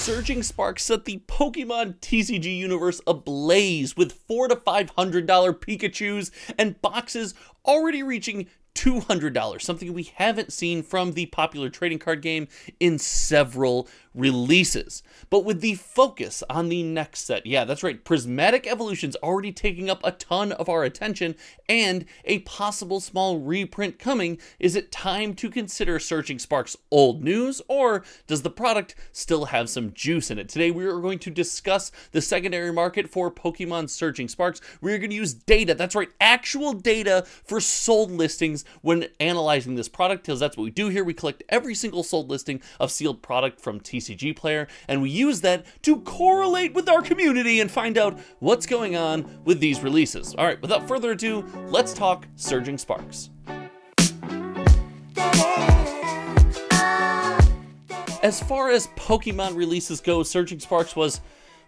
Surging Sparks set the Pokemon TCG universe ablaze with $400 to $500 Pikachus and boxes already reaching $200, something we haven't seen from the popular trading card game in several releases. But with the focus on the next set, yeah, that's right, Prismatic Evolution's already taking up a ton of our attention, and a possible small reprint coming, is it time to consider Surging Sparks old news, or does the product still have some juice in it? Today we are going to discuss the secondary market for Pokemon Surging Sparks. We're going to use data, that's right, actual data for sold listings when analyzing this product, because that's what we do here. We collect every single sold listing of sealed product from TCG Player, and we use that to correlate with our community and find out what's going on with these releases. All right, without further ado, let's talk Surging Sparks. As far as Pokemon releases go, Surging Sparks was,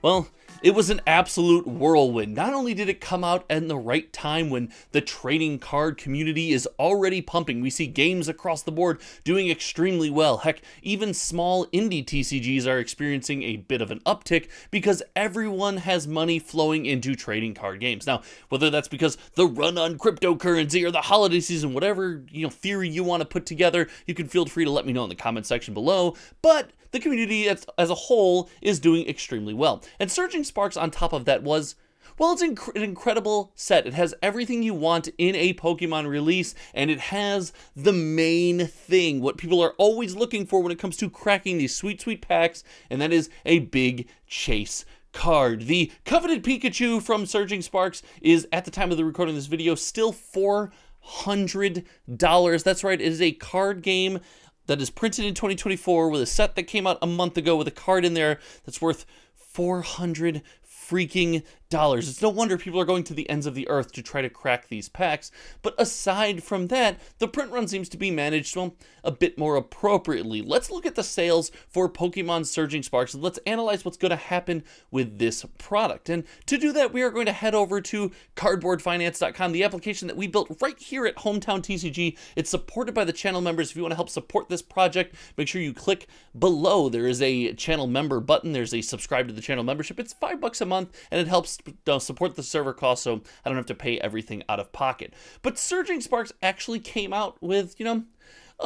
well, it was an absolute whirlwind. Not only did it come out at the right time when the trading card community is already pumping, we see games across the board doing extremely well. Heck, even small indie TCGs are experiencing a bit of an uptick because everyone has money flowing into trading card games. Now, whether that's because the run on cryptocurrency or the holiday season, whatever theory you want to put together, you can feel free to let me know in the comment section below. But the community as a whole is doing extremely well. And Surging Sparks on top of that was, well, it's an incredible set. It has everything you want in a Pokemon release, and it has the main thing, what people are always looking for when it comes to cracking these sweet, sweet packs, and that is a big chase card. The coveted Pikachu from Surging Sparks is, at the time of the recording of this video, still $400. That's right, it is a card game that is printed in 2024 with a set that came out a month ago with a card in there that's worth $400 freaking dollars. It's no wonder people are going to the ends of the earth to try to crack these packs. But aside from that, the print run seems to be managed, well, a bit more appropriately. Let's look at the sales for Pokemon Surging Sparks, and let's analyze what's going to happen with this product. And to do that, we are going to head over to cardboardfinance.com, the application that we built right here at Hometown TCG. It's supported by the channel members. If you want to help support this project, make sure you click below. There is a channel member button. There's a subscribe to the channel membership. It's $5 a month, and it helps support the server cost, so I don't have to pay everything out of pocket. But Surging Sparks actually came out with, a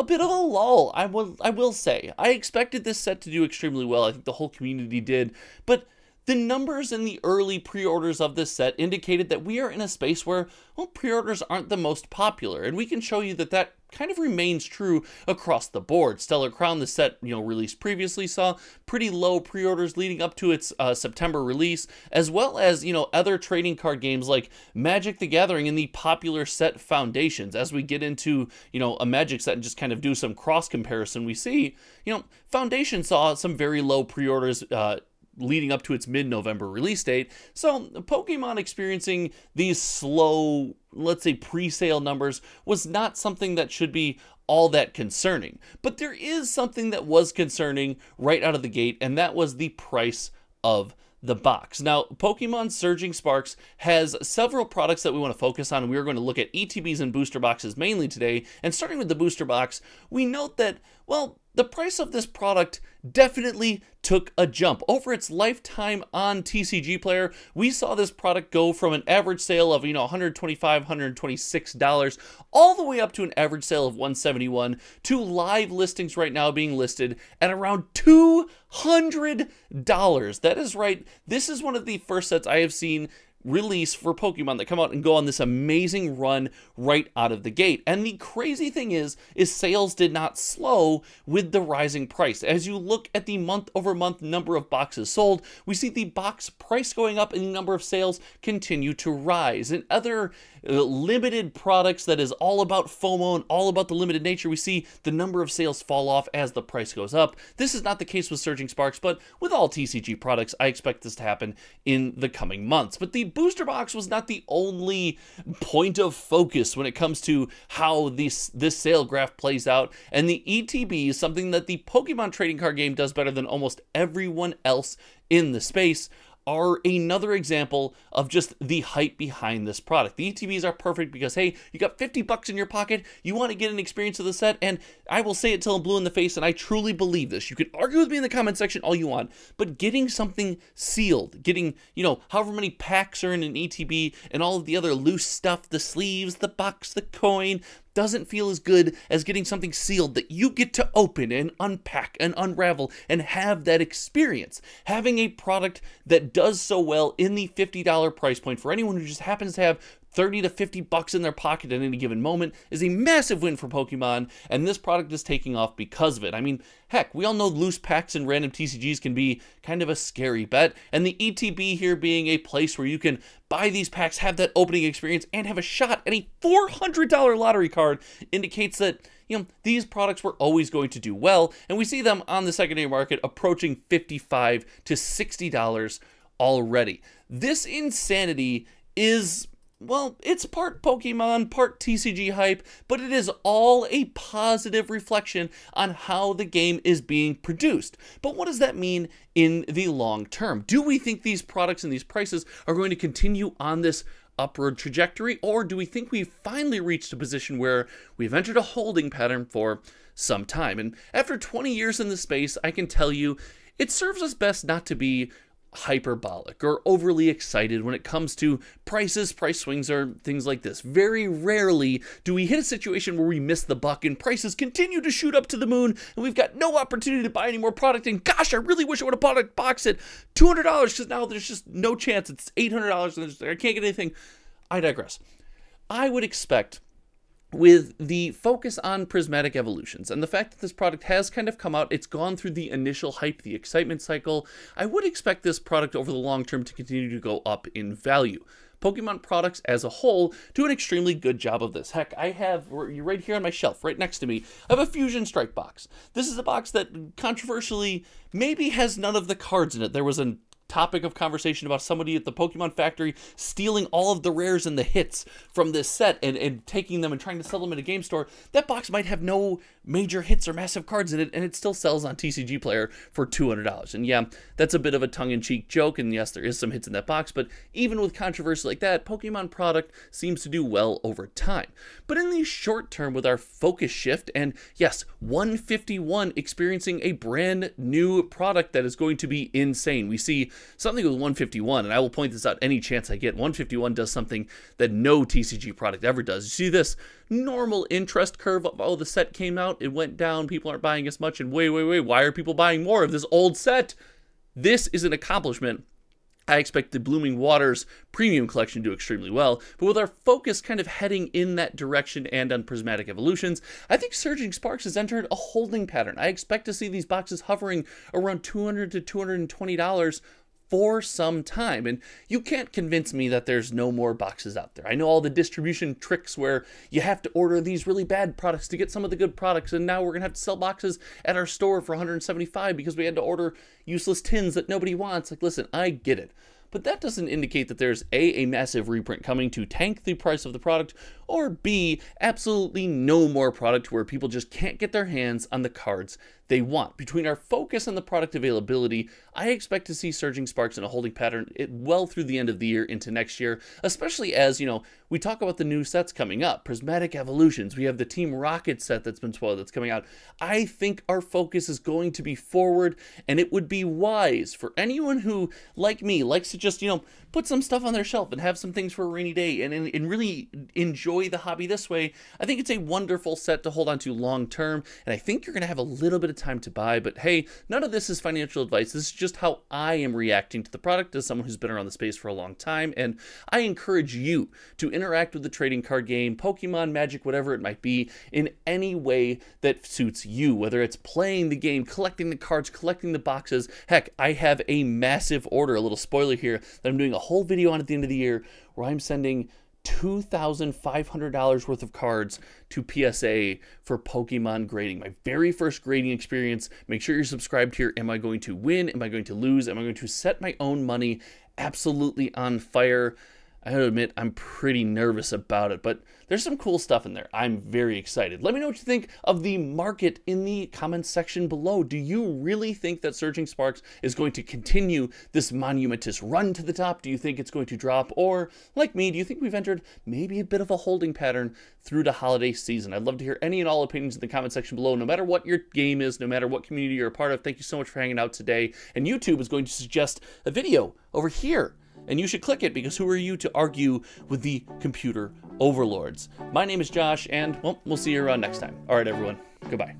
bit of a lull, I will say. I expected this set to do extremely well. I think the whole community did, but the numbers in the early pre-orders of this set indicated that we are in a space where, well, pre-orders aren't the most popular, and we can show you that that kind of remains true across the board. Stellar Crown, the set released previously, saw pretty low pre-orders leading up to its September release, as well as other trading card games like Magic the Gathering and the popular set Foundations. As we get into a Magic set and just kind of do some cross comparison, we see Foundation saw some very low pre-orders leading up to its mid-November release date. So Pokemon experiencing these slow, let's say, pre-sale numbers was not something that should be all that concerning. But there is something that was concerning right out of the gate, and that was the price of the box. Now, Pokemon Surging Sparks has several products that we want to focus on, and we are going to look at ETBs and booster boxes mainly today. And starting with the booster box, we note that, well, the price of this product definitely took a jump. Over its lifetime on TCG Player, we saw this product go from an average sale of, $125, $126, all the way up to an average sale of $171, to live listings right now being listed at around $200. That is right. This is one of the first sets I have seen release for Pokemon that come out and go on this amazing run right out of the gate. And the crazy thing is sales did not slow with the rising price. As you look at the month-over-month number of boxes sold, we see the box price going up and the number of sales continue to rise. In other limited products that is all about FOMO and all about the limited nature, we see the number of sales fall off as the price goes up. This is not the case with Surging Sparks, but with all TCG products, I expect this to happen in the coming months. But the booster box was not the only point of focus when it comes to how this sale graph plays out, and the ETB is something that the Pokemon trading card game does better than almost everyone else in the space. are another example of just the hype behind this product. The ETBs are perfect because, hey, you got 50 bucks in your pocket, you want to get an experience of the set, and I will say it till I'm blue in the face, and I truly believe this. You can argue with me in the comment section all you want, but getting something sealed, getting, however many packs are in an ETB, and all of the other loose stuff, the sleeves, the box, the coin, doesn't feel as good as getting something sealed that you get to open and unpack and unravel and have that experience. Having a product that does so well in the $50 price point for anyone who just happens to have 30 to 50 bucks in their pocket at any given moment is a massive win for Pokemon, and this product is taking off because of it. I mean, heck, we all know loose packs and random TCGs can be kind of a scary bet, and the ETB here being a place where you can buy these packs, have that opening experience, and have a shot at a $400 lottery card indicates that these products were always going to do well, and we see them on the secondary market approaching $55 to $60 already. This insanity is, well, it's part Pokemon, part TCG hype, but it is all a positive reflection on how the game is being produced. But what does that mean in the long term? Do we think these products and these prices are going to continue on this upward trajectory, or do we think we've finally reached a position where we've entered a holding pattern for some time? And after 20 years in this space, I can tell you it serves us best not to be hyperbolic or overly excited when it comes to prices, price swings, or things like this. Very rarely do we hit a situation where we miss the buck and prices continue to shoot up to the moon and we've got no opportunity to buy any more product, and gosh, I really wish I would have bought a box at $200 because now there's just no chance. It's $800 and I can't get anything. I digress. I would expect, with the focus on prismatic evolutions and the fact that this product has kind of come out, it's gone through the initial hype, the excitement cycle, I would expect this product over the long term to continue to go up in value. Pokemon products as a whole do an extremely good job of this. Heck, I have, right here on my shelf, right next to me, I have a Fusion Strike box. This is a box that controversially maybe has none of the cards in it. There was a topic of conversation about somebody at the Pokemon factory stealing all of the rares and the hits from this set and taking them and trying to sell them at a game store. That box might have no major hits or massive cards in it, and it still sells on TCG Player for $200. And yeah, that's a bit of a tongue-in-cheek joke, and yes, there is some hits in that box, but even with controversy like that, Pokemon product seems to do well over time. But in the short term, with our focus shift, and yes, 151 experiencing a brand new product that is going to be insane. We see something with 151, and I will point this out any chance I get. 151 does something that no TCG product ever does. You see this normal interest curve of, oh, the set came out, it went down, people aren't buying as much, and wait, why are people buying more of this old set? This is an accomplishment. I expect the Blooming Waters premium collection to do extremely well, but with our focus kind of heading in that direction and on prismatic evolutions, I think Surging Sparks has entered a holding pattern. I expect to see these boxes hovering around $200 to $220 for some time, and you can't convince me that there's no more boxes out there. I know all the distribution tricks where you have to order these really bad products to get some of the good products, and now we're gonna have to sell boxes at our store for $175 because we had to order useless tins that nobody wants. Like, listen, I get it, but that doesn't indicate that there's a massive reprint coming to tank the price of the product, or B, absolutely no more product where people just can't get their hands on the cards they want. Between our focus on the product availability, I expect to see Surging Sparks in a holding pattern well through the end of the year into next year, especially as, we talk about the new sets coming up, Prismatic Evolutions. We have the Team Rocket set that's been spoiled that's coming out. I think our focus is going to be forward, and it would be wise for anyone who, like me, likes to just, put some stuff on their shelf and have some things for a rainy day and really enjoy the hobby this way. I think it's a wonderful set to hold on to long term, and I think you're going to have a little bit of time to buy, but hey, none of this is financial advice. This is just how I am reacting to the product as someone who's been around the space for a long time, and I encourage you to interact with the trading card game, Pokemon, Magic, whatever it might be, in any way that suits you, whether it's playing the game, collecting the cards, collecting the boxes. Heck, I have a massive order, a little spoiler here, that I'm doing a whole video on at the end of the year where I'm sending $2,500 worth of cards to PSA for Pokemon grading. My very first grading experience. Make sure you're subscribed here. Am I going to win? Am I going to lose? Am I going to set my own money absolutely on fire? I gotta admit, I'm pretty nervous about it, but there's some cool stuff in there. I'm very excited. Let me know what you think of the market in the comments section below. Do you really think that Surging Sparks is going to continue this monumentous run to the top? Do you think it's going to drop? Or, like me, do you think we've entered maybe a bit of a holding pattern through the holiday season? I'd love to hear any and all opinions in the comment section below, no matter what your game is, no matter what community you're a part of. Thank you so much for hanging out today. And YouTube is going to suggest a video over here, and you should click it, because who are you to argue with the computer overlords? My name is Josh, and, well, we'll see you around next time. All right, everyone. Goodbye.